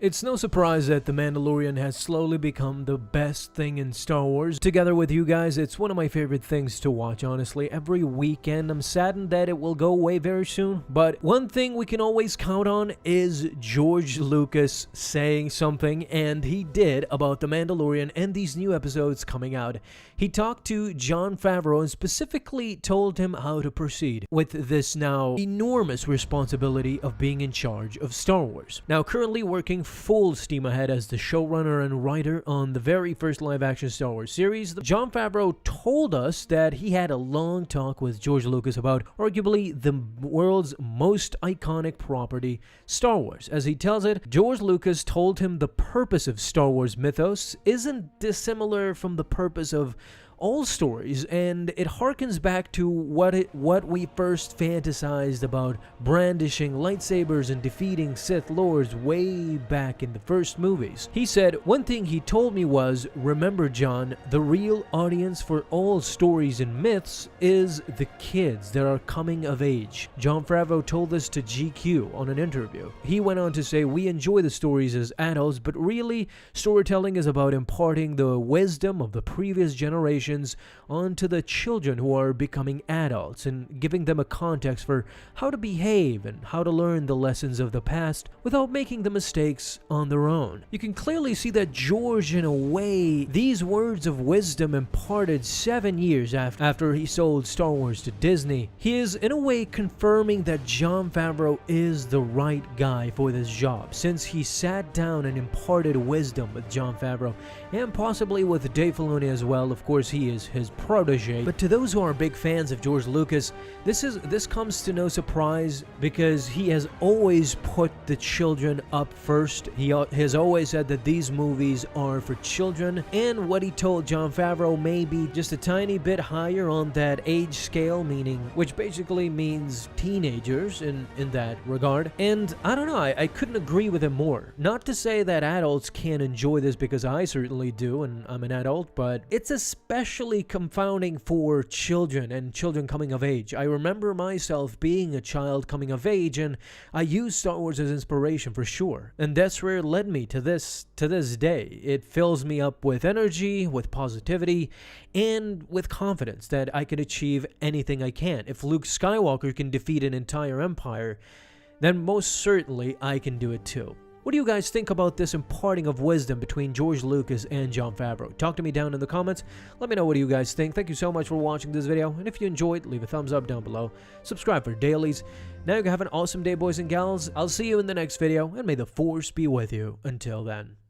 It's no surprise that The Mandalorian has slowly become the best thing in Star Wars. Together with you guys, it's one of my favorite things to watch, honestly. Every weekend, I'm saddened that it will go away very soon. But one thing we can always count on is George Lucas saying something, and he did, about The Mandalorian and these new episodes coming out. He talked to Jon Favreau and specifically told him how to proceed with this now enormous responsibility of being in charge of Star Wars. Now, currently working full steam ahead as the showrunner and writer on the very first live-action Star Wars series, Jon Favreau told us that he had a long talk with George Lucas about arguably the world's most iconic property, Star Wars. As he tells it, George Lucas told him the purpose of Star Wars mythos isn't dissimilar from the purpose of all stories, and it harkens back to what we first fantasized about brandishing lightsabers and defeating Sith Lords way back in the first movies. He said, "One thing he told me was, remember John, the real audience for all stories and myths is the kids that are coming of age." Jon Favreau told this to GQ on an interview. He went on to say, "We enjoy the stories as adults, but really, storytelling is about imparting the wisdom of the previous generation onto the children who are becoming adults and giving them a context for how to behave and how to learn the lessons of the past without making the mistakes on their own." You can clearly see that George, in a way, these words of wisdom imparted 7 years after he sold Star Wars to Disney. He is, in a way, confirming that Jon Favreau is the right guy for this job, since he sat down and imparted wisdom with Jon Favreau and possibly with Dave Filoni as well. Of course, he is his protege. But to those who are big fans of George Lucas, this comes to no surprise, because he has always put the children up first. He has always said that these movies are for children, and what he told Jon Favreau may be just a tiny bit higher on that age scale, which basically means teenagers in that regard. And I don't know, I couldn't agree with him more. Not to say that adults can't enjoy this, because I certainly do, and I'm an adult, but it's especially confounding for children and children coming of age. I remember myself being a child coming of age, and I used Star Wars as inspiration for sure. And that's where it led me to this day. It fills me up with energy, with positivity, and with confidence that I could achieve anything I can. If Luke Skywalker can defeat an entire empire, then most certainly I can do it too. What do you guys think about this imparting of wisdom between George Lucas and Jon Favreau? Talk to me down in the comments. Let me know what you guys think. Thank you so much for watching this video, and if you enjoyed, leave a thumbs up down below. Subscribe for dailies. Now you can have an awesome day, boys and gals. I'll see you in the next video, and may the Force be with you until then.